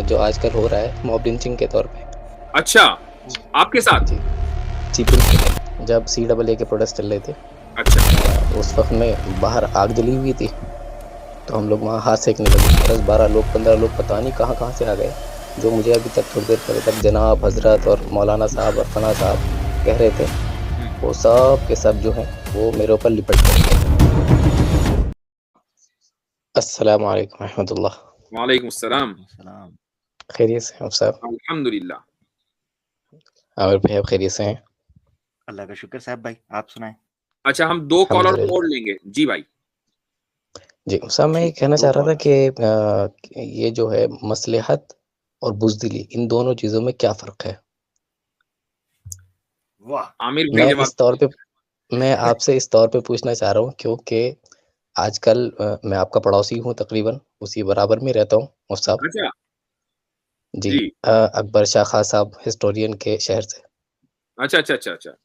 जो आजकल हो रहा है मॉब लिंचिंग के तौर पे। अच्छा, आपके साथ? जी, जी बिल्कुल। जब सीएए के प्रोटेस्ट चल रहे थे अच्छा, उस वक़्त में बाहर आग जली हुई थी, तो हम लोग वहाँ हाथ सेकने लगे। 10-12 लोग, 15 लोग पता नहीं कहाँ-कहाँ से आ गए, जो मुझे अभी तक थोड़ी देर पहले तक जनाब, हज़रत और मौलाना साहब और फलाँ साहब कह रहे थे, हुँ। वो सब के सब जो हैं, वो मेरे ऊपर लिपट पड़े। अस्सलाम वालेकुम रहमतुल्लाह। वालेकुम अस्सलाम। वालेकुम सलाम। खैरियत से हैं आप साहब? अल्हम्दुलिल्लाह। आमिर भाई आप खैरियत से हैं? अल्लाह का शुक्र साहब भाई, आप सुनाएँ? अच्छा, हम 2 कॉलर और अल्हम्दुलिल्लाह। लेंगे। जी भाई। जी, साहब मैं ये ठीक है, कहना 2 चाह रहा था कॉलर। कि ये जो है मसलहत और बुज़दिली इन दोनों चीज़ों में क्या फ़र्क है? वाह! आमिर भाई मैं जवाब इस तौर पे मैं आपसे इस तौर पे पूछना चाह रहा हूँ क्योंकि आजकल मैं आपका पड़ोसी हूँ तकरीबन, उसी बराबर में रहता हूँ मुफ्त साहब। अच्छा, जी जी। अकबर शाह खां साहब हिस्टोरियन के शहर से। अच्छा,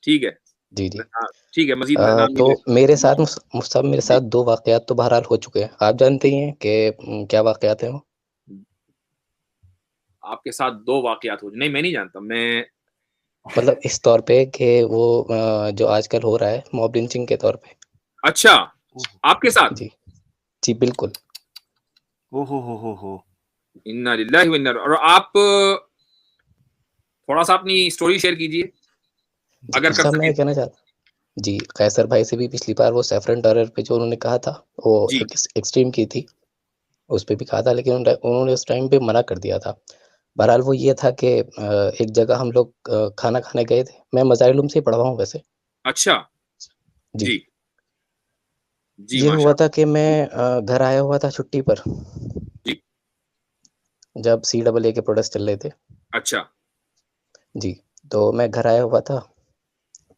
ठीक है। जी, जी। हाँ, ठीक है, मज़ीद नाम नहीं तो लेते। मेरे साथ मुफ्त साहब मेरे जी। साथ 2 वाक़यात तो बहरहाल हो चुके हैं। आप जानते ही हैं कि क्या वाक़यात हैं वो? आपके साथ 2 वाक़यात हो नहीं, मैं नहीं जानता। मैं मतलब इस तौर पे कि वो जो आजकल हो रहा है मॉब लिंचिंग के तौर पे। अच्छा, ओह! आपके साथ? जी, जी बिल्कुल। ओह हो! इन्ना लिल्लाहि व इन्ना और आप थोड़ा-सा अपनी स्टोरी शेयर कीजिए, जी, अगर कर साहब मैं सकें ये तो। कहना चाहता जी, कैसर भाई से भी पिछली बार वो सैफरन टेरर पे जो उन्होंने कहा था, वो जी, एक एक्सट्रीम की थी, उस पे भी कहा था लेकिन उन्होंने उस टाइम पे मना कर दिया था। बहरहाल वो ये था कि एक जगह हम लोग खाना खाने गए थे। मैं मज़ाहिर-उलूम से ही पढ़ा हूँ वैसे। अच्छा, जी, जी, जी, ये हुआ था माशाअल्लाह। कि मैं घर आया हुआ था छुट्टी पर, जी, जब सीएए के प्रोटेस्ट चल रहे थे। अच्छा, जी, तो मैं घर आया हुआ था,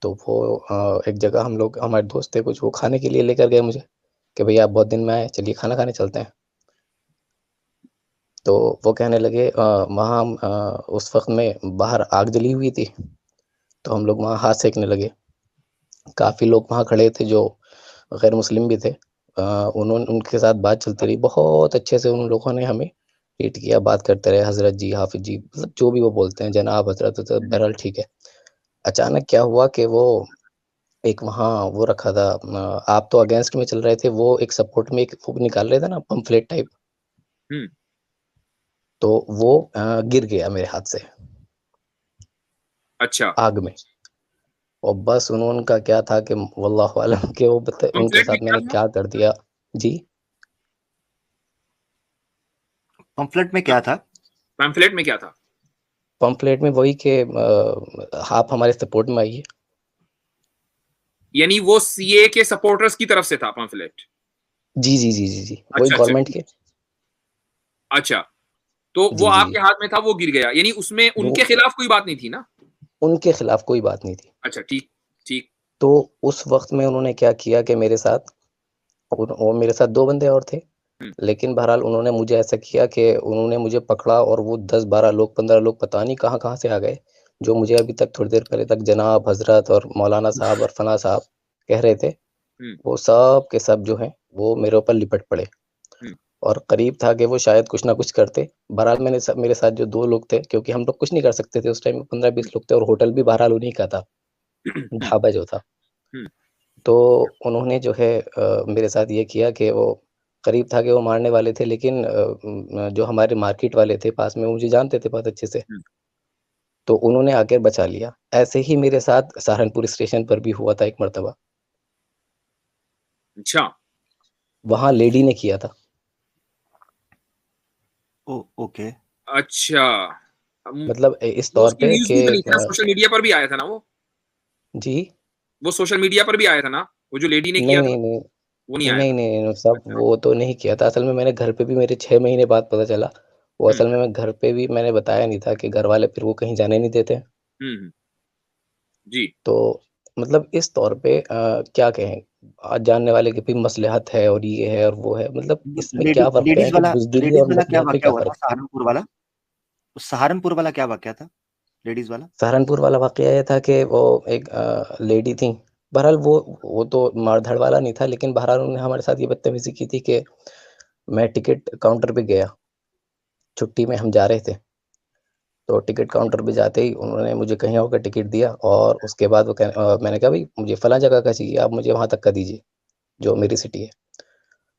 तो वो एक जगह हम लोग हमारे दोस्त थे कुछ वो खाने के लिए लेकर गए मुझे, कि भैया आप बहुत दिन में आए, चलिए खाना खाने चलते हैं। तो वो कहने लगे वहाँ हम उस वक़्त में बाहर आग जली हुई थी, तो हम लोग वहाँ हाथ सेकने लगे। काफ़ी लोग वहाँ खड़े थे जो गैर मुस्लिम भी थे। उनके साथ बात चलती रही, बहुत अच्छे से उन लोगों ने हमें ट्रीट किया, बात करते रहे, हज़रत जी, हाफ़िज़ जी, मतलब जो भी वो बोलते हैं, जनाब, हज़रत, हुँ, बहरहाल ठीक है। अचानक क्या हुआ कि वो एक वहाँ वो रखा था आप तो अगेंस्ट में चल रहे थे, वो एक सपोर्ट में एक वो निकाल रहे थे ना पम्फलेट टाइप, हुँ, तो वो गिर गया मेरे हाथ से अच्छा। आग में। और बस उनका क्या था कि वल्लाहु आलम कि वो बत उनके पम्फलेट में साथ क्या मैंने था? क्या कर दिया। जी, पम्फलेट में क्या था? पैम्फलेट में क्या था? पम्फलेट में वही कि आप हमारे सपोर्ट में आइए। यानी वो सीए के सपोर्टर्स की तरफ से था पैम्फलेट? जी, वही अच्छा, गवर्नमेंट ठीक। के। अच्छा, तो वो जी। आपके हाथ में था, वो गिर गया, यानी उसमें वो उनके खिलाफ कोई बात नहीं थी ना? उनके खिलाफ कोई बात नहीं थी। अच्छा, ठीक, ठीक। तो उस वक़्त में उन्होंने क्या किया कि मेरे साथ और मेरे साथ 2 बंदे और थे। हुँ, लेकिन बहरहाल उन्होंने मुझे ऐसा किया कि उन्होंने मुझे पकड़ा और वो 10-12 लोग, 15 लोग पता नहीं कहाँ-कहाँ से आ गए, जो मुझे अभी तक थोड़ी देर पहले तक जनाब, हज़रत और मौलाना साहब और फलाँ साहब कह रहे थे, हुँ, वो सब के सब जो हैं, वो मेरे ऊपर लिपट पड़े हुँ, और करीब था कि वो शायद कुछ ना कुछ करते। बहरहाल मेरे साथ जो 2 लोग थे क्योंकि हम लोग कुछ नहीं कर सकते थे उस टाइम में हुँ, 15-20 लोग थे और होटल भी बहरहाल उन्हीं का था, हुँ, ढाबा जो था। हुँ, तो उन्होंने जो है मेरे साथ ये किया कि वो करीब था कि वो मारने वाले थे लेकिन जो हमारे मार्केट वाले थे पास में वो मुझे जानते थे बहुत अच्छे से, हुँ। तो उन्होंने आके बचा लिया। ऐसे ही मेरे साथ सहारनपुर स्टेशन पर भी हुआ था एक मर्तबा, अच्छा, वहाँ लेडी ने किया था। ओके। अच्छा। मतलब इस वो तौर उसकी पे न्यूज़ कि भी बनी थी ना, सोशल मीडिया पर भी आया था ना वो? जी, वो सोशल मीडिया पर भी आया था ना? वो जो लेडी ने किया नहीं, था, नहीं, नहीं, वो नहीं आया था? साहब अच्छा, वो तो नहीं किया था। असल में मैंने घर पे भी मेरे 6 महीने बाद पता चला। वो हुँ, असल में मैं घर पे भी मैंने बताया नहीं था कि घर वाले फिर वो कहीं जाने नहीं देते। हुँ, जी। तो मतलब इस तौर पे क्या कहें, जानने वाले की भी मसलहत है और ये है और वो है, मतलब इसमें क्या फ़र्क है कि बुज़दिली और क्या मसलहत में वाक़या क्या हुआ था फ़र्क है? सहारनपुर वाला? सहारनपुर वाला क्या वाक़या था? लेडीज़ वाला? सहारनपुर वाला वाक़या ये था कि वो एक लेडी थी, बहरहाल वो तो मार-धाड़ वाला नहीं था, लेकिन बहरहाल उन्होंने हमारे साथ ये बदतमीज़ी की थी कि मैं टिकट काउंटर पे गया, छुट्टी में हम जा रहे थे, तो टिकट काउंटर पे जाते ही उन्होंने मुझे कहीं और का टिकट दिया और उसके बाद मैंने कहा, भाई मुझे फलां जगह का चाहिए, आप मुझे वहाँ तक का दीजिए, जो मेरी सिटी है।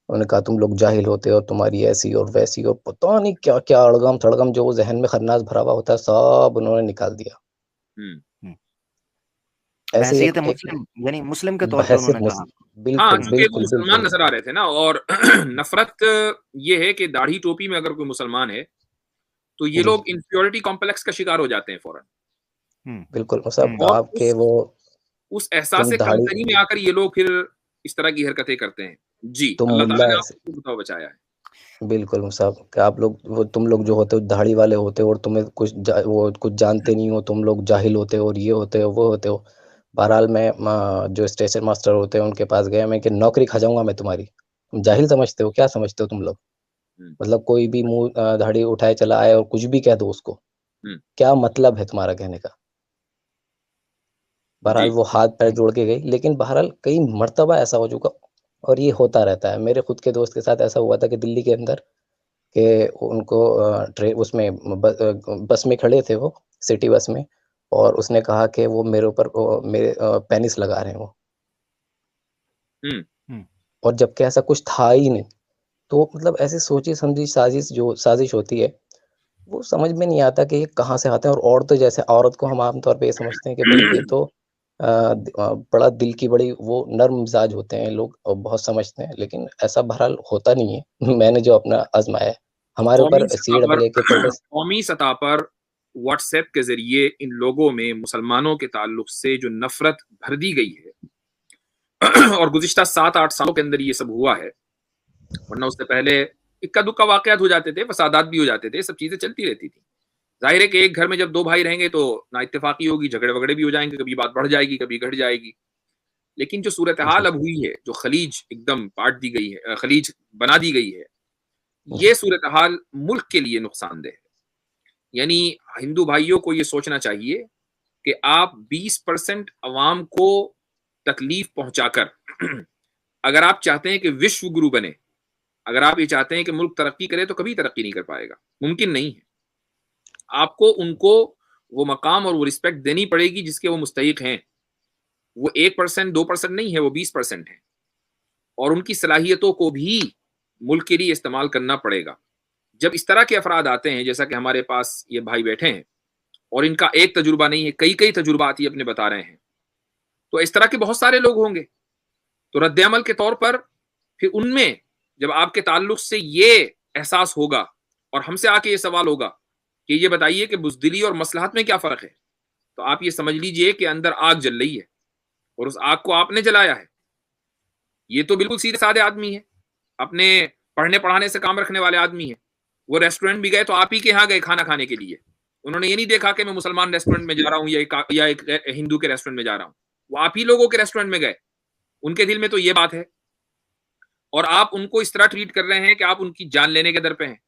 उन्होंने कहा, तुम लोग जाहिल होते हो, तुम्हारी ऐसी और वैसी और पता नहीं क्या-क्या अड़गम-थड़गम जो ज़हन में खन्नास भरा हुआ होता है, सब उन्होंने निकाल दिया। ऐसे बहैसियत एक मुस्लिम, यानी मुस्लिम के तौर पे बहैसियत उन्होंने कहा। बिल्कुल, हाँ, चूँकि वो बिल्कुल, मुसलमान बिल्कुल। नज़र आ रहे थे ना, और नफ़रत ये है कि दाढ़ी टोपी में अगर कोई मुसलमान है, तो ये जी। लोग इन्फीरियरिटी कॉम्प्लेक्स का शिकार हो जाते हैं फ़ौरन। बिल्कुल, वो सब और आपके वो उस एहसास तुम दाढ़ी कमतरी में आकर ये लोग फिर इस तरह की हरकतें करते हैं। जी, तुम अल्लाह ताला मुल्ला ने ऐसे आपको बताओ बचाया है। बिल्कुल मुसाब कि आप लोग वो तुम लोग जो होते हो दाढ़ी वाले होते हो और तुम्हें कुछ जानते नहीं हो, तुम लोग जाहिल होते हो और ये होते हो, वो होते हो। बहरहाल मैं जो स्टेशन मास्टर होते हैं उनके पास गया मैं कि नौकरी खा जाऊँगा मैं तुम्हारी। तुम जाहिल समझते हो, क्या समझते हो तुम लोग? हुँ, मतलब कोई भी मुँह दाढ़ी उठाए चला आए और कुछ भी कह दो उसको, हुँ, क्या मतलब है तुम्हारा कहने का? बहरहाल जी, वो हाथ-पैर जोड़ के गई, लेकिन बहरहाल कई मर्तबा ऐसा हो चुका और ये होता रहता है। मेरे खुद के दोस्त के साथ ऐसा हुआ था कि दिल्ली के अंदर कि उनको बस में खड़े थे वो, सिटी बस में और उसने कहा कि वो मेरे ऊपर मेरे पेनिस लगा रहे हैं वो। हुँ, और जबकि ऐसा कुछ था ही नहीं। तो मतलब ऐसी सोची-समझी साज़िश होती है, वो समझ में नहीं आता कि ये कहाँ से आते हैं और औरतें जैसे औरत को हम आम तौर पे ये समझते हैं कि भई ये तो बड़ा दिल की बड़ी वो नर्म मिज़ाज होते हैं लोग और बहुत समझते हैं, लेकिन ऐसा बहरहाल होता नहीं है। मैंने जो अपना आज़माया है, हमारे ऊपर CAA के कोटे कौमी सतह पर व्हाट्सएप के ज़रिए इन लोगों में मुसलमानों के ताल्लुक से जो नफ़रत भर दी गई है और गुज़िश्ता 7-8 सालों के अंदर ये सब हुआ है, वरना उससे पहले इक्का-दुक्का वाक़यात हो जाते थे, फ़सादात भी हो जाते थे, सब चीज़ें चलती रहती थी। ज़ाहिर है कि एक घर में जब 2 भाई रहेंगे तो नाइत्तेफ़ाक़ी होगी, झगड़े-वगड़े भी हो जाएँगे, कभी बात बढ़ जाएगी, कभी घट जाएगी। लेकिन जो सूरत-ए-हाल जी, अब हुई है, जो खलीज एकदम पाट दी गई है, खलीज बना दी गई है, जी, ये सूरत-ए-हाल मुल्क के लिए नुकसानदेह है। यानी हिंदू भाइयों को ये सोचना चाहिए कि आप 20% अवाम को तकलीफ पहुँचाकर अगर आप चाहते हैं कि विश्व गुरु बने, अगर आप ये चाहते हैं कि मुल्क तरक्की करे, तो कभी तरक्की नहीं कर पाएगा, मुमकिन नहीं है। आपको उनको वो मकाम और वो रिस्पेक्ट देनी पड़ेगी जिसके वो मुस्तहिक हैं। वो 1% 2% नहीं है, वो 20% है और उनकी सलाहियतों को भी मुल्क के लिए इस्तेमाल करना पड़ेगा। जब इस तरह के अफ़राद आते हैं, जैसा कि हमारे पास ये भाई बैठे हैं और इनका एक तजुर्बा नहीं है, कई-कई तजुर्बात ये अपने बता रहे हैं, तो इस तरह के बहुत सारे लोग होंगे। तो रद्द-ए-अमल के तौर पर फिर उनमें जब आपके ताल्लुक से ये एहसास होगा और हमसे आके ये सवाल होगा कि ये बताइए कि बुज़दिली और मसलहत में क्या फ़र्क है? तो आप ये समझ लीजिए कि अंदर आग जल रही है और उस आग को आपने जलाया है। ये तो बिल्कुल सीधे-साधे आदमी हैं, अपने पढ़ने-पढ़ाने से काम रखने वाले आदमी हैं। वो रेस्टोरेंट भी गए तो आप ही के यहाँ गए खाना खाने के लिए। उन्होंने ये नहीं देखा कि मैं मुसलमान रेस्टोरेंट में जा रहा हूँ या एक हिंदू के रेस्टोरेंट में जा रहा हूँ। वो आप ही लोगों के रेस्टोरेंट में गए। उनके दिल में तो ये बात है और आप उनको इस तरह ट्रीट कर रहे हैं कि आप उनकी जान लेने के दर पे हैं।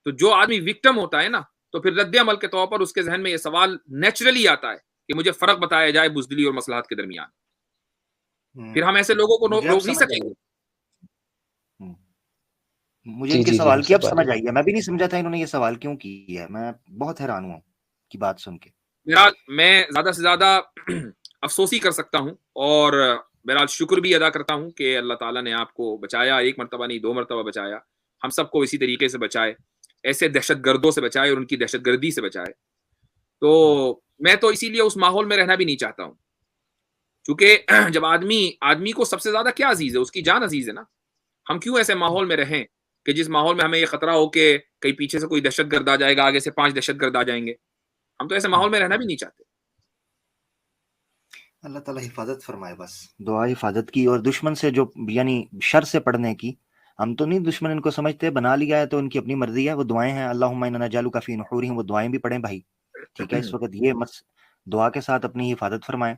तो जो आदमी विक्टिम होता है ना, तो फिर रद्द-ए-अमल के तौर पर उसके ज़हन में ये सवाल नेचुरली आता है कि मुझे फ़र्क बताया जाए बुज़दिली और मसलहत के दरमियान। फिर हम ऐसे लोगों को मुझे अब रोक नहीं समझ सकेंगे। आई। हुँ। मुझे जी, इनके जी, जी, सवाल की अब मुस्तफ़ा जी। समझ आई है। मैं भी नहीं समझा था इन्होंने ये सवाल क्यों किया है। मैं बहुत हैरान हुआ कि बात सुन के। बहरहाल मैं ज़्यादा से ज़्यादा अफ़सोस ही कर सकता हूँ और बहरहाल शुक्र भी अदा करता हूँ कि अल्लाह ताला ने आपको बचाया, 1 मर्तबा नहीं 2 मर्तबा बचाया। हम सबको इसी तरीके से बचाए, ऐसे दहशतगर्दों से बचाए और उनकी दहशतगर्दी से बचाए। तो हुँ, मैं तो इसीलिए उस माहौल में रहना भी नहीं चाहता हूँ। चूँकि जब आदमी आदमी को सबसे ज़्यादा क्या अज़ीज़ है? उसकी जान अज़ीज़ है ना। हम क्यों ऐसे माहौल में रहें कि जिस माहौल में हमें ये खतरा हो कि कहीं पीछे से कोई दहशतगर्द आ जाएगा, आगे से 5 दहशतगर्द आ जाएँगे। हम तो ऐसे हुँ। माहौल में रहना भी नहीं चाहते। अल्लाह ताला हिफ़ाज़त फ़रमाए बस। दुआ हिफ़ाज़त की और दुश्मन से जो यानी शर से पड़ने की। हम तो नहीं दुश्मन इनको समझते, बना लिया है तो इनकी अपनी मर्ज़ी है। वो दुआएँ हैं अल्लाहुम्मा इन्ना नजअलुका फ़ी नुहूरिहिम, वो दुआएँ भी पढ़ें भाई। ठीक है? इस वक़्त ये मस दुआ के साथ अपनी हिफ़ाज़त फ़रमाएँ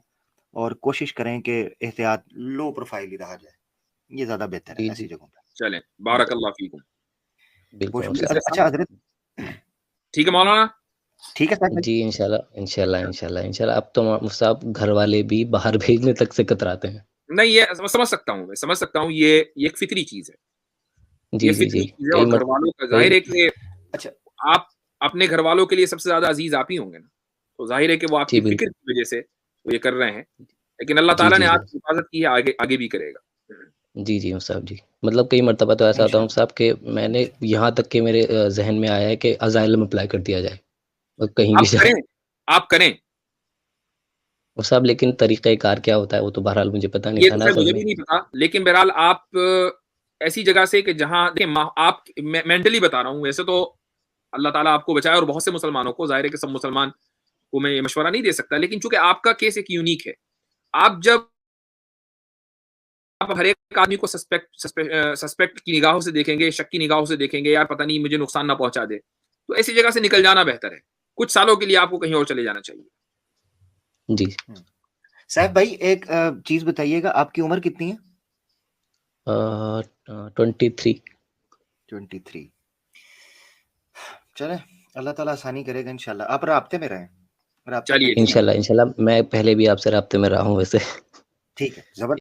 और कोशिश करें कि एहतियात लो प्रोफ़ाइल ही रहा जाए। ये ज़्यादा बेहतर है जी, ऐसी जी। जगहों पे। चलें, हुँ, बारकल्लाह फ़ीकुम। बिल्कुल बहुत शुक्रिया। मुस्तफ़ा इसके जी। अच्छा साथ हज़रत ठीक है मौलाना? ठीक है सर भाई। जी, इंशाल्लाह अब तो साहब घर वाले भी बाहर भेजने तक से कतराते हैं। नहीं, ये समझ सकता हूँ मैं, समझ सकता हूँ ये एक फ़ितरी चीज़ है। ये जी, जी, जी। फ़ितरी चीज़ है कई और मर घरवालों का कई ज़ाहिर है कि अच्छा आप अपने घर वालों के लिए सबसे ज्यादा अजीज आप ही होंगे ना, तो जाहिर है कि वो जी आपकी फिक्र बिल्कुल। की वजह से वो ये कर रहे हैं, लेकिन अल्लाह जी, ताला जी, ने जी। आपकी हिफाजत की है, आगे आगे भी करेगा। जी, जी, साहब जी। मतलब कई मर्तबा तो ऐसा होता है इंशाल्लाह। साहब कि मैंने यहाँ तक कि मेरे ज़हन में आया है कि अज़ाइलम अप्लाई कर दिया जाए और कहीं भी आप जाऊँ। करें, आप करें। और साहब लेकिन तरीक़े-कार क्या होता है वो तो बहरहाल मुझे पता नहीं ये था तो ना ख़ैर असल मुझे में। भी नहीं पता, लेकिन बहरहाल आप ऐसी जगह से कि जहाँ देखिए आप मैं मेंटली बता रहा हूँ, वैसे तो अल्लाह ताला आपको बचाए और बहुत से मुसलमानों को, ज़ाहिर है कि सब मुसलमान को मैं ये मशवरा नहीं दे सकता, लेकिन चूँकि आपका केस एक यूनिक है। आप जब आप हर एक आदमी को सस्पेक्ट की निगाहों से देखेंगे, शक की निगाहों से देखेंगे, यार पता नहीं मुझे नुकसान ना पहुँचा दे, तो ऐसी जगह से निकल जाना बेहतर है। कुछ सालों के लिए आपको कहीं और चले जाना चाहिए। जी। साहब भाई एक चीज़ बताइएगा, आपकी उम्र कितनी है? 23। 23। चलें, अल्लाह ताला आसानी करेगा इंशाल्लाह। आप राब्ते में रहें, राब्ता चलिए कंटिन्यू ठीक है। रखें। इंशाल्लाह, इंशाल्लाह मैं पहले भी आपसे राब्ते में रहा हूँ वैसे। ठीक है, ज़बर